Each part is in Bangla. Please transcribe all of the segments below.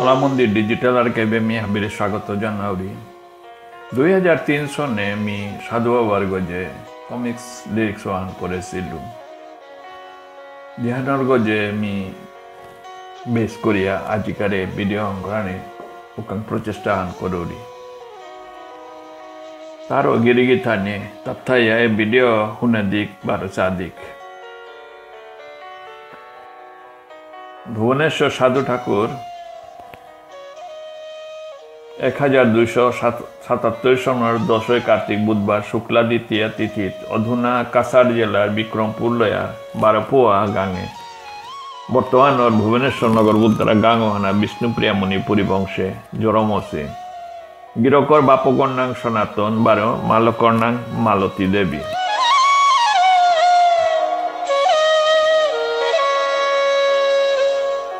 କଳାମନ୍ଦିର ଡିଜିଟାଲ ଆର୍କାଇଭ୍ मी हाबिरे स्वागत जनावरी 2003 सने मी साधुवा वर्ग जे कॉमिक्स लिरिक्स वाहन करे सिलु ध्यान जे मी बेस कोरिया आजिकारे वीडियो अंगराने उकंग प्रचेष्टा हन करोरी तारो गिरिगी थाने तथा ये वीडियो हुनदिक बारो सादिक भुवनेश्वर साधु ठाकुर 1277 सनर 10 कार्तिक बुधवार शुक्ला द्वितीय तिथित अधुना कासार जिलार विक्रमपुर लया बारपुआ गांगे बर्तमान और भुवनेश्वर नगर बुद्धरा गांगोहाना विष्णुप्रिया मुनिपुरी वंशे जरमसे गिरकर बापकर्णांग सनातन बारो मालकर्णांग मालती देवी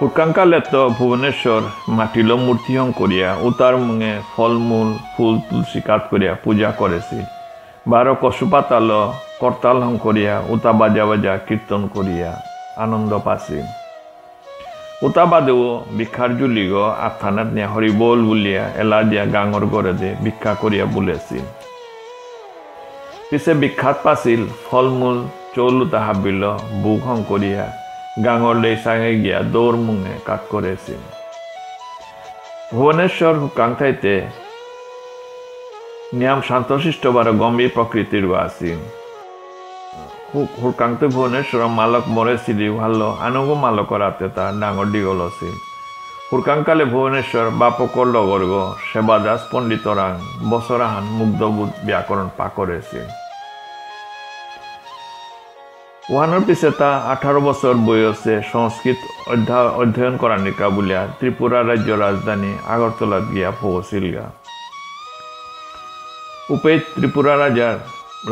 हुकांकाले तो भुवनेश्वर माटिलो मूर्ति हंग करिया उतार मुंगे फलमूल फूल तुलसी काट करिया पूजा करेছিল बारो कशुपाताल करताल हंग करिया उता बाजा बाजा कीर्तन करिया आनंद पाছিল उता बादेও ভিক্ষার জুলিগ আথানাত নিয়া হরি বল বুলিয়া এলা দিয়া গাঙর গরে দে ভিক্ষা করিয়া বুলেছিল পিছে বিখ্যাত পাছিল ফলমূল চৌলুতা হাবিল বুক হং করিয়া गांगोर ले सांगे गया दौर मुंगे काट करे सिन भुवनेश्वर हुकांगथाइते नियम शांतशिष्ट बारो गंभीर प्रकृतिर वासिन हुकांगते भुवनेश्वर मालक मरे सिली भालो आनुगो मालक राते ता डांगर दिगल सिन हुकांगकाले भुवनेश्वर बापकर लगरग सेवादास पंडितरां बसराहान मुग्धबुद व्याकरण पाकरे सिन ওয়ানোর পিছে তা 18 বছর বয়সে সংস্কৃত অধ্যয়ন করা নিকা বলিয়া ত্রিপুরা রাজ্য রাজধানী আগরতলা গিয়া পৌঁছিলগা উপে ত্রিপুরা রাজার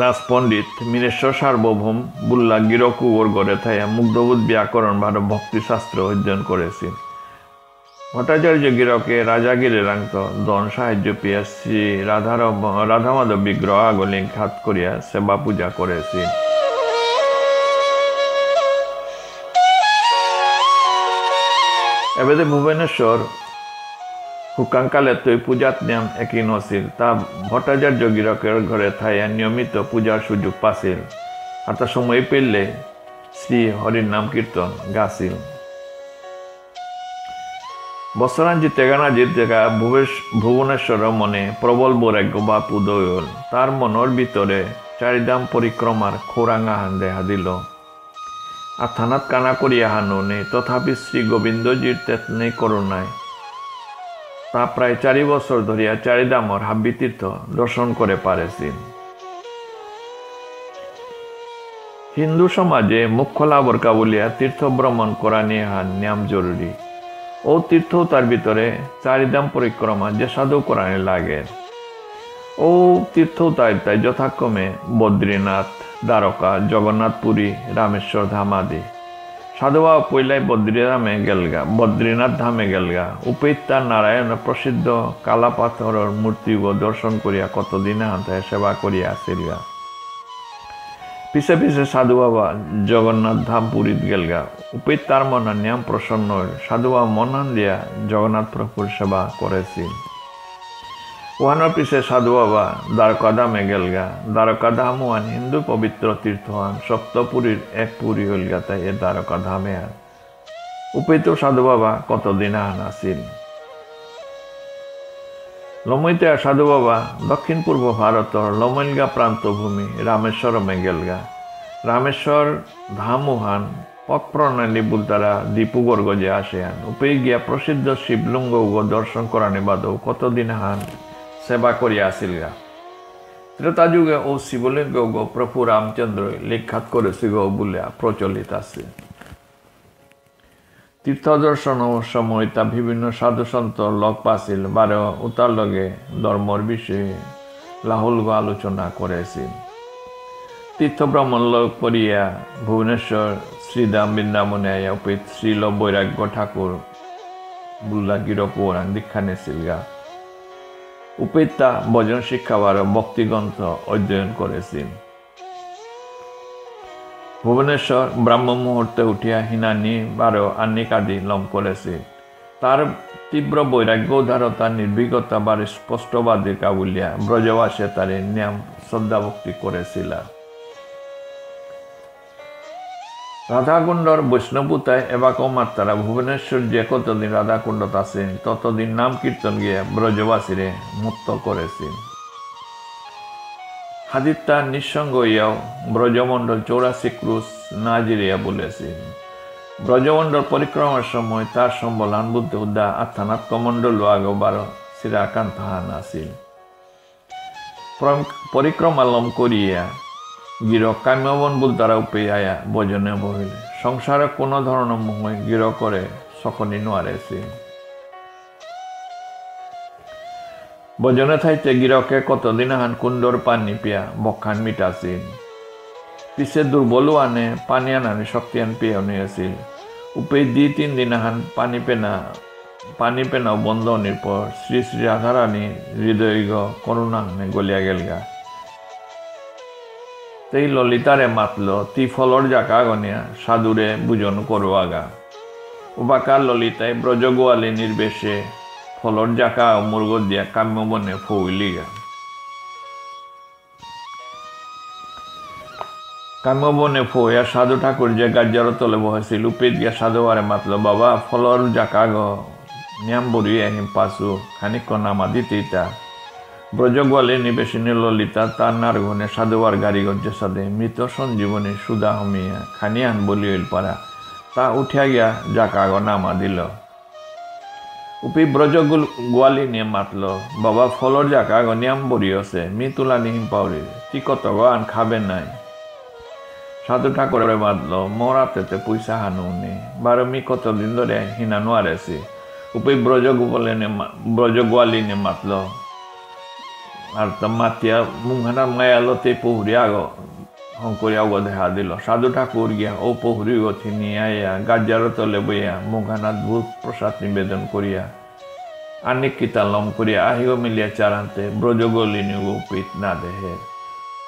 রাজপণ্ডিত মিনেশ্বর সার্বভৌম বুল্লা গিরকুবর গড়ে থাইয়া মুগ্ধবোধ ব্যাকরণ ভার ভক্তিশাস্ত্র অধ্যয়ন করেছেন ভট্টাচার্য গিরকে রাজা গিরেরাঙ্ক দন সাহায্য পেয়ে শ্রী রাধামাধব বিগ্রহ আগলিং ঘাত করিয়া সেবা পূজা করেছেন एवं भुवनेश्वर हुकांकाले तो पूजात नियम एक नसिल ता भट्टाचार्य गिरकर घरे थाया नियमित पूजार सुযোগ पासिल आता समय पेले श्री हरिर नाम कीर्तन गासिल बसरान जितेगाना जितेगा भुवनेश्वर मने प्रबल बैराग्य भाव उदय हल तार मनर भितरे चारिधाम परिक्रमार खौरांग आहान দেখা दिल आथानात काना करिया हानुने तथापि श्री गोविंदजीर तेतने करुणाय ता प्राय 4 बছর धरिया चारिधामर हाब्बी तीर्थ दर्शन करे पारेछिन हिंदू समाजे मुख्य लाभर काबुलिया तीर्थ भ्रमण करा निये हान नियम जरूरी ओ तीर्थ तार भितरे चारिधाम परिक्रमा जे साधु कराने लागे ओ तीर्थ तार यथाक्रमे बद्रीनाथ द्वारका जगन्नाथपुरी रामेश्वर धाम आदि साधुवा पहले बद्रीनाथ धामे गेलगा उपैत्ता नारायण प्रसिद्ध कालापाथर मूर्ति दर्शन करिया कतदिन हाथे सेवा करिया आसिलगा पिछे पिछे साधु बाबा जगन्नाथ धाम पुरीत गेलगा उपैत्तार मन नियम प्रसन्न साधुवा मन दिया जगन्नाथ प्रभुर सेवा करेছিল वहानर पिछे साधु बाबा द्वारकाधामे गेलगा द्वारकाधाम वन हिंदू पवित्र तीर्थवान सप्तपुरीर एक पुरी हलगा ताई ए द्वारकाधामे आन उपैतो साधु बाबा कतदिन आन आसिल लमैते साधु बाबा दक्षिण पूर्व भारतर लमैलगा प्रान्तभूमि रामेश्वरमे गेलगा रामेश्वर धामुहान पक प्रणाली बुद्धारा दीपुगर गजे आसेयान उपै गिया प्रसिद्ध शिवलिंग दर्शन कराने बादो कतदिन हान सेवा करिया आसिलगा त्रेता जुगे ओ शिवलिंग प्रभु रामचंद्र लिखात करेছিল বলে प्रचलित आछे तीर्थ दर्शन समय ता विभिन्न साधु सन्त लग पाছিল बारो उतार लगे धर्मर विषय लाहुल आलोचना करेছিল तीर्थ भ्रमण लग करिया भुवनेश्वर श्रीधाम बृंदाबने आया उपैत श्रील बैराग्य ठाकुर बुल्ला गिरकुबरां दीक्षा निছিলগা उपैत्ता भजन शिक्षा बारो भक्ति ग्रंथ अध्ययन करेছিল भुवनेश्वर ब्राह्म मुहूर्ते उठिया हिनानी बारो आनिक आदि लम करेছিল তার তীব্র বৈরাগ্য উদারতা নির্ভীকতা বা স্পষ্টবাদী কাবুলিয়া ব্রজবাসে তার নিয়ম শ্রদ্ধা ভক্তি করেছিল। রাধাকুণ্ডর বৈষ্ণবতায় এবাক মাত্রা ভুবনেশ্বর যে কতদিন রাধাকুণ্ডত আছেন ততদিন নাম কীর্তন গিয়ে ব্রজবাসীরে মুক্ত করেছেন। হাদিত্যা নিঃসঙ্গ হইয়াও ব্রজমণ্ডল 84 ক্রুশ না জিরিয়া বলেছেন। ব্রজমণ্ডল পরিক্রমার সময় তার সম্বলান বুদ্ধ উদ্দা আত্মানাথ কমণ্ডল আগবার শ্রীরাকান্ত হান আসিল। পরিক্রমালম করিয়া গির কাম্যবন বুদ্ধারা উপে আয়া ভজনে বহিল। সংসারে কোনো ধরনের মোহ গির করে সকনি নোয়ারেছে। ভজনে থাইতে গিরকে কতদিন হান কুণ্ডর পানি পিয়া বখান মিটাছিল। পিছে দুর্বল আনে পানি আনানি শক্তি আন পেয়ে নিয়েছিল। উপে 2-3 দিন হান পানি পেনাও বন্ধ হনির পর শ্রী শ্রী রাধারানী হৃদয় করুণা গলিয়া গেলগা। তেই ললিতারে মাতল তি ফলর জাকা গনিয়া সাধুরে বুঝন করোয়াগা। উবাকার ললিতায় ব্রজগোয়ালী নির্বেশে ফলর জাকা ও মুরগ দিয়া কাম্য বনে ফৌলিগা। কাম্য বনে ফৌয়া সাধু ঠাকুর যে গাজ্জার তলে বহেছিল উপেত গিয়া সাধুয়ারে মাতল বাবা ফলর জাকা গ নিয়াম বরিয়ে আহিম পাশু খানিক্ষণ নামা দিতেইতা। ব্রজগোয়ালী নিবেশিনী ললিতা তার নারগনে সাধুয়ার গাড়িগজ্জে সাধে মৃত সঞ্জীবনী সুদা হমিয়া খানিয়ান বলিল পারা তা উঠিয়া গিয়া জাকাগ নামা দিল। উপি ব্রজগোয়ালী নিয়ে মাতল বাবা ফলর জাকাগ নিয়াম বরিয়ছে মি তুলা নিহিম পাউরি তি কত আন খাবে নাই। সাধু ঠাকুরে মাতল মরাতেতে পয়সা হানুনি বারো মি কতদিন ধরে হিনা নোয়ারেছি। উপি ব্রজগোয়ালী নিয়ে মাতল আর তো মাতিয়া মুখানা মায়ালতে পহুরি আগ হংকরিয়া গো দেখা দিল। সাধু ঠাকুর গিয়া ও পহুরি গথি নিয়ে আইয়া গাজ্জার তলে বইয়া মুখানাথ ভূত প্রসাদ নিবেদন করিয়া আনিক কিতালম করিয়া আহিও মিলিয়া চারান্তে ব্রজগোয়ালী নিগো পিত না দেহে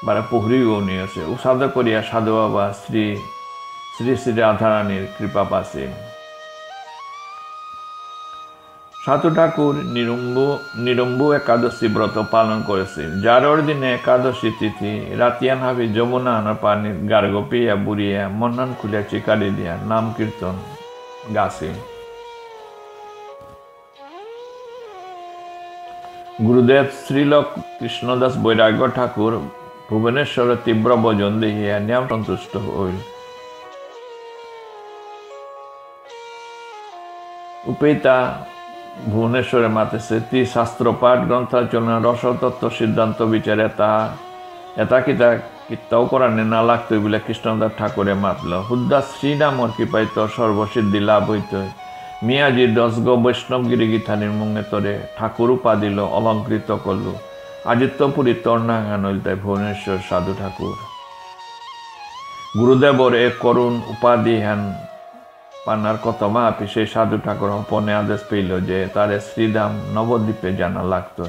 বারে পহুরি গো নিয়েছে উসাদ করিয়া সাধু বাবা শ্রী শ্রী শ্রী রাধারানীর কৃপা পাশে। সাধু ঠাকুর নিরম্বু একাদশী ব্রত পালন করেছেন। যার দিনে একাদশী তিথি রাতিয়ান হাবি যমুনা আনার পানির গার্গ পিয়া বুড়িয়া মন্নান খুলিয়া চিকারি দিয়া নাম কীর্তন গাছে। গুরুদেব শ্রীল কৃষ্ণদাস বৈরাগ্য ঠাকুর ভুবনেশ্বর তীব্র ভজন দেখিয়া নিয়ম সন্তুষ্ট হইল। উপেতা ভুবনেশ্বরে মাতেছে তি শাস্ত্র পাঠ গ্রন্থাচরণ রসতত্ত্ব সিদ্ধান্ত বিচারে এটা কিতাও করানে না লাগতো বলে কৃষ্ণদাস ঠাকুরে মাতল। হুদ্দা শ্রীরামর কৃপায়িত সর্বসিদ্ধি লাভ হইত। মিয়াজি 10 গো বৈষ্ণবগিরি গীতানির মুঙে তরে ঠাকুর উপা দিল অলঙ্কৃত করলু। আজিত্যপুরী তর্ণাঙ্গান হইল তাই ভুবনেশ্বর সাধু ঠাকুর। গুরুদেবর এ করুণ উপাধি হ্যান পানার কত মাপি সেই সাধু ঠাকুর হপনে আদেশ পেল যে তারে শ্রীধাম নবদ্বীপে জানা লাগতো।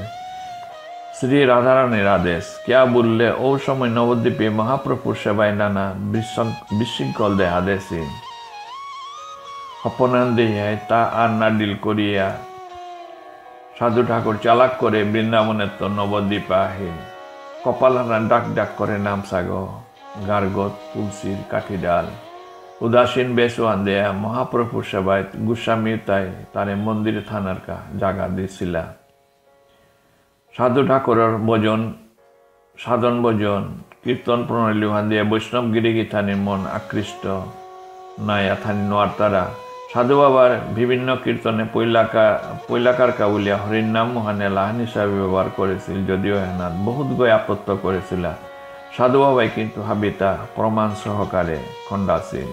শ্রী রাধারানীর আদেশ কেয়া বললে ও সময় নবদ্বীপে মহাপ্রভুর সেবায় নানা বিশৃঙ্খল দেখা দেশি হপনান দেহিয়ায় তা আর না ডিল করিয়া সাধু ঠাকুর চালাক করে বৃন্দাবনের তো নবদ্বীপে আহিল। কপাল হারান ডাক ডাক করে নাম সাগ গার্গত তুলসীর কাঠি ডাল উদাসীন বেশওয়ান দেয়া মহাপ্রভুর সেবায় গোস্বামী তাই তারে মন্দিরে থানার জাগা দিয়েছিল। সাধু ঠাকুরের ভজন সাধন ভজন কীর্তন প্রণালী ওহান দিয়ে বৈষ্ণব গিরি গীতানির মন আকৃষ্ট নায়া থানি নোয়ার তারা সাধু বাবার বিভিন্ন কীর্তনে পৈলাকার কাবুলিয়া হরির নাম মহানে লাহান হিসাবে ব্যবহার করেছিল। যদিও হেনাথ বহুত গয় আপত্ত করেছিল সাধু বাবাই কিন্তু হাবিতা প্রমাণ সহকারে খণ্ডাছিল।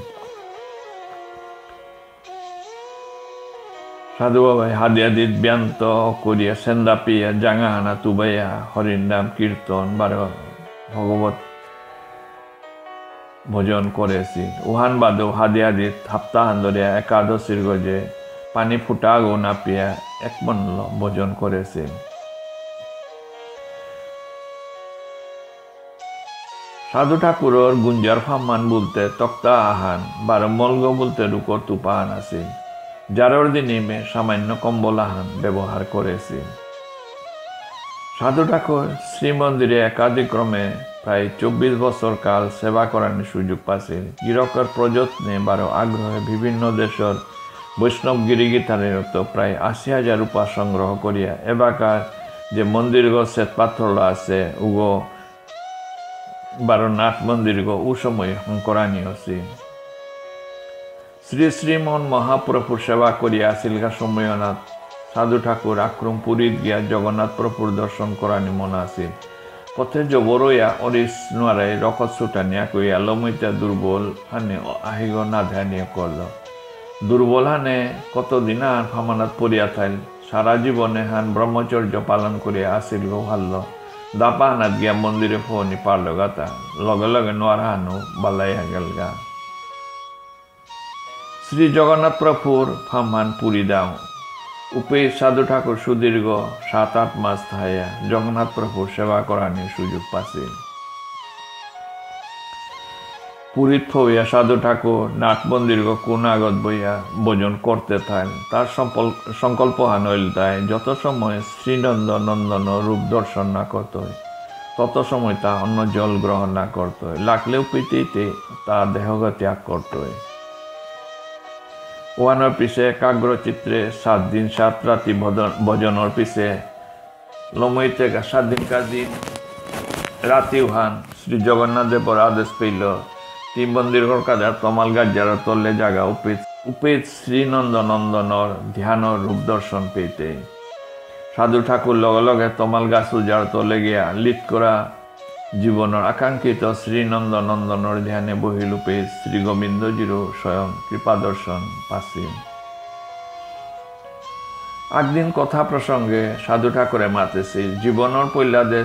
সাধু বাবাই হাদিয়াদিত ব্যান্ত করিয়া সেন্দা পিয়া জাঙাহানা তুবাইয়া হরির নাম কীর্তন বারো ভগবত ভোজন করেছিল। উহান বাদেও হাদিয়াদিত হাপ্তাহান ধরিয়া একাদশীর গজে পানি ফুটা গো না পিয়া একমল্ল ভোজন করেছিল। সাধু ঠাকুরের গুঞ্জার ফাম্মান বলতে তক্তা আহান বারো মলগ বলতে রুকর তুপাহান আছিল। জারর দিনে সামান্য কম্বলাহান ব্যবহার করেছি। সাধু ঠাকুর শ্রীমন্দিরে একাধিক্রমে প্রায় 24 বছর কাল সেবা করার সুযোগ পাচ্ছেন। গিরকর প্রযত্নে বারো আগ্রহে বিভিন্ন দেশের বৈষ্ণব গিরিগীতানের প্রায় 80,000 রূপা সংগ্রহ করিয়া এবাকার যে মন্দিরগ শ্বেত পাথর আছে উগো বারো নাট মন্দিরগ ও সময় করানি হচ্ছে। শ্রী শ্রীমোহন মহাপ্রভুর সেবা করিয়া সিলগা সময়নাথ সাধু ঠাকুর আক্রম পুরীত গিয়া জগন্নাথ প্রভুর দর্শন করানি মনে আছিল। পথে জবরইয়া অরিস নোয়ারাই রকত ছুটানিয়া কইয়া লমিতা দুর্বল হানে আহিগ না ধ্যানীয় করল। দুর্বল হানে কতদিন আর ফামানাত পড়িয়া থাইল। সারা জীবনে হান ব্রহ্মচর্য পালন করিয়া আসিল গো হারল। দাপা হানাত গিয়া মন্দিরে ফোনি পারল গাতা লগে লগে নোয়ার হানু বালাইয়া গেল গা। শ্রী জগন্নাথ প্রভুর ফামহান পুরী দাও উপে সাধু ঠাকুর সুদীর্ঘ 7-8 মাস থাইয়া জগন্নাথ প্রভুর সেবা করানোর সুযোগ পাচ্ছেন। পুরীত ফইয়া সাধু ঠাকুর নাট মন্দির কোন আগত বইয়া ভোজন করতে থাকেন। তার সংকল্প হান হইল তাই যত সময় শ্রীনন্দ নন্দন রূপ দর্শন না করত তত সময় তা অন্য জল গ্রহণ না করত, লাগলেও পিতেইতে তা দেহগত ত্যাগ করত। ওয়ানোর পিছে একাগ্রচিত্রে 7 দিন 7 রাতি ভজনের পিছে লমইতে 7 দিন কাদিন রাতি উহান শ্রী জগন্নাথ দেবর আদেশ পেল তিন মন্দির কাজার তমাল গাজ্জার তলে জাগা উপেত শ্রীনন্দ নন্দনর ধ্যান রূপ দর্শন পেতে। সাধু ঠাকুর লগে লগে তমাল গাছ উজার তলে গিয়া লিট করা জীবনের আকাঙ্ক্ষিত শ্রীনন্দ নন্দনর ধ্যানে বহিলূপে শ্রী গোবিন্দজির স্বয়ং কৃপা দর্শন পাচ্ছেন। একদিন কথা প্রসঙ্গে সাধু ঠাকুরে মাতেছিল জীবনের পৈলাদে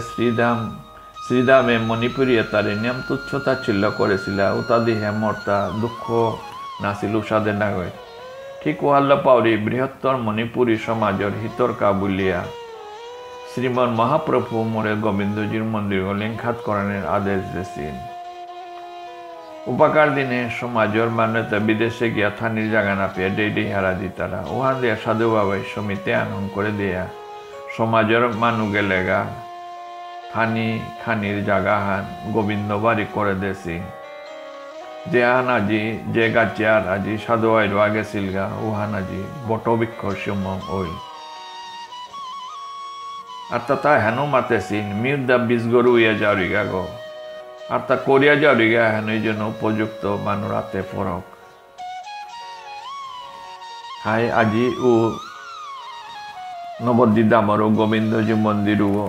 শ্রীধামে মণিপুরীয় তারে নিয়ম তুচ্ছতা ছিল্ল করেছিল উতাদি হেমর্তা দুঃখ নাছিল উষাদে নাগয় ঠিক ওয়াল্লা পাউরি বৃহত্তর মণিপুরী সমাজের হিতরকা বলিয়া শ্রীমন মহাপ্রভু মোরে গোবিন্দজির মন্দির লিঙ্খাত করানোর আদেশ দিয়েছেন। উপকার দিনে সমাজের মান্যতা বিদেশে গিয়া থানির জায়গা না পেয়ে ডেডি হারা দিতারা ওহান দিয়া সাধু বাবাই সমিতি আনন্দ করে দিয়া সমাজের মানু গেলেগা খানির জায়গা হান গোবিন্দ বাড়ি করে দেছি যে হান আজি যে গাছিয়ার আজি সাধু আইর আগে সিলগা ওহান আজি বটবৃক্ষর সম্যম ওই আর তা হেন মাতেছিন মির্দা বীজ গরু ইয়া যাওরিগা গো আর তা করিয়া যাওরিগা হেন এই জন্য উপযুক্ত মানুরাতে ফরক হাই আজি ও নবদ্বীদামর গোবিন্দজি মন্দির ও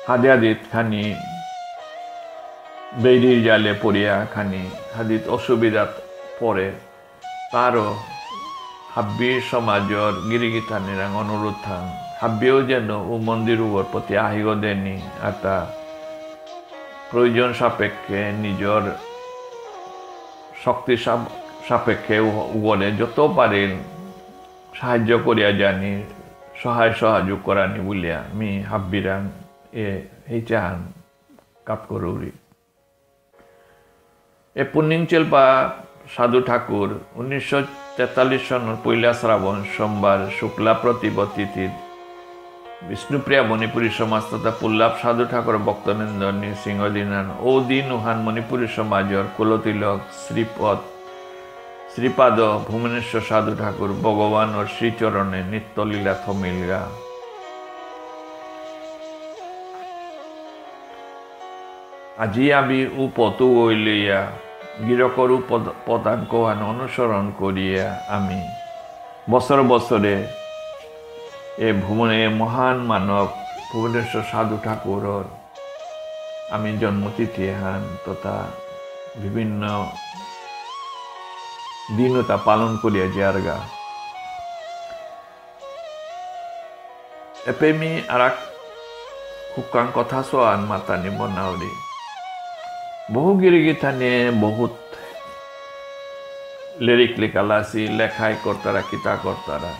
হাদিয়াদিত খানি বেরির জালে পড়িয়া খানি হাদিত অসুবিধাত পরে তারও হাব্বির সমাজর গিরিগিথানের অনুরোধ থান হাব্বিও যেন ও মন্দির উপর প্রতি আহিগ দেনি একটা প্রয়োজন সাপেক্ষে নিজের শক্তি সাপেক্ষে উগলে যত পারেন সাহায্য করিয়া জানি সহাযোগ করানি বলিয়া আমি হাব্বিরান এই চাহান কাপ করুরি এ পুণ্যিংচেলপা সাধু ঠাকুর 1943 সনের 1 শ্রাবণ সোমবার শুক্লা প্রতিপ তিথির বিষ্ণুপ্রিয়া মণিপুরী সমাজ তথা পুল্লাভ সাধু ঠাকুর ভক্তবৃন্দ সিংহদিনান ও দিন উহান মণিপুরী সমাজের কুলতিলক শ্রীপাদ ভুবনেশ্বর সাধু ঠাকুর ভগবান ও শ্রীচরণে নিত্যলীলা থমিলগা আজি আমি ও পতু ওইলিয়া গিরকর পদাঙ্ক অনুসরণ করিয়া আমি বছর বছরে এ ভুবনে মহান মানব ভুবনেশ্বর সাধু ঠাকুরর আমি জন্মতিথি হান তথা বিভিন্ন দিনতা পালন করিয়া যারগা এপেমি আরাক হুকাং কথা সোয়ান মাতানি বনাওরি বহু গিরিগিথা নিয়ে বহুত লিরিক লিখালাসি লেখাই করতারা কিতা করতারা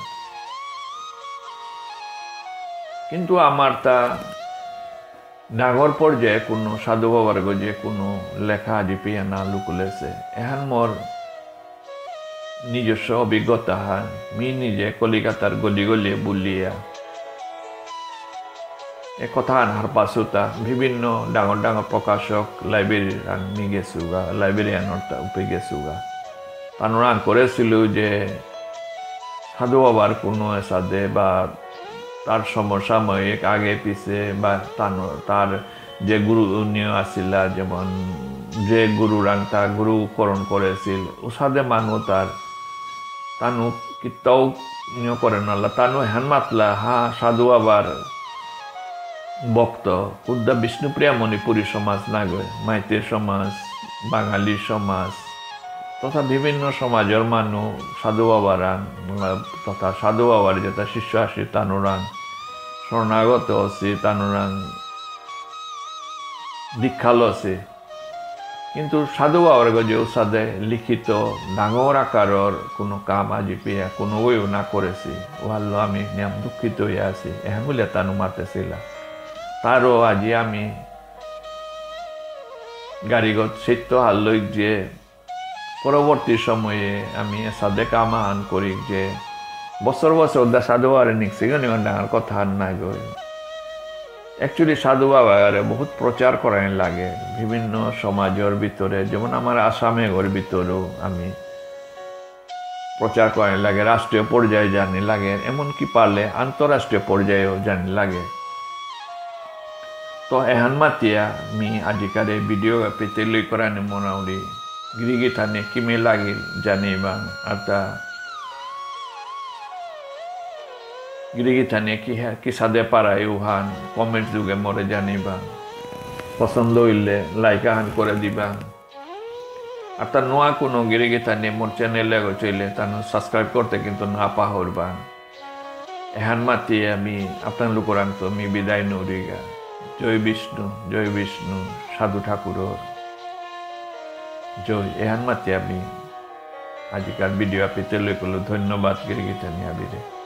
কিন্তু আমার তা নাগর পর্যায়ে কোনো সাধু বাবার গজে কোনো লেখা আজি পিয়া না লুকুলেছে এহান মোর নিজস্ব অভিজ্ঞতা হান মি নিজে কলিকাতার গলি গলি বুলিয়া এ কথা আনার পাছুতা বিভিন্ন ডাঙর ডাঙর প্রকাশক লাইব্রেরিয়ান নি গেছুগা লাইব্রেরিয়ানর উপে গেছুগা তানোরান করেছিল যে সাধু বাবার কোনো সাথে বা তার সমসাময়িক আগে পিছে বা তার যে গুরু নিয়ে আসিলা যেমন যে গুরুরাং তার গুরুকরণ করেছিল ও সাথে মানুষ তার তানু কিতাও নিয়ে করে নালা তানু হেন মাতলা হা সাধু বাবার ভক্ত উদ্দা বিষ্ণুপ্রিয়া মণিপুরী সমাজ নাগে মাইতির সমাজ বাঙালি সমাজ তথা বিভিন্ন সমাজের মানুষ সাধু বাবারান তথা সাধু বাবার যেটা শিষ্য আসি তানুরান শরণাগত আছে তানুরান দীক্ষালো আছে কিন্তু সাধু বাবার গজে সাথে লিখিত ডাঙর আকারের কোনো কাম আজি পেয়ে কোনো ওইও না করেছি ওহাল্লো আমি নিয়ম দুঃখিত হয়ে আছি এখন বলে তানু মারতেছিল তারও আজি আমি গাড়িগত সত্য হাল্লই যে পরবর্তী সময়ে আমি সাদে কামান করি যে বছর বছর দা সাধু বাবার নিকছে ডাঙর কথা আর নাই গই অ্যাকচুয়ালি সাধু বাবার বহুত প্রচার করাই লাগে বিভিন্ন সমাজের ভিতরে যেমন আমার আসামে ঘর ভিতরেও আমি প্রচার করাই লাগে রাষ্ট্রীয় পর্যায়ে জানি লাগে এমনকি পারলে আন্তঃরাষ্ট্রীয় পর্যায়েও জানি লাগে তো এহান মাতিয়া মি আজিকার এই ভিডিও পেতে লই করানি মোনাউলি গিরিগি থানে কিমে লাগিল জানিবাং আতা গিরিগি থানে কি সাদে পারায় উহান কমেন্ট যুগে মরে জানিবাং পছন্দ হইলে লাইক আহান করে দিবাং আর তার নোয়া কোনো গিরিগি থানে মোর চ্যানেলে চলে তার সাবস্ক্রাইব করতে কিন্তু না পাহরবাং এহান মাতি আমি আপনার লোকরাং তো আমি বিদায় নরিগা জয় বিষ্ণু সাধু ঠাকুরর জয় এহান মাতি আমি আজিকার ভিডিও পেতে লই করলো ধন্যবাদ গিরিগি থানি আবিরে।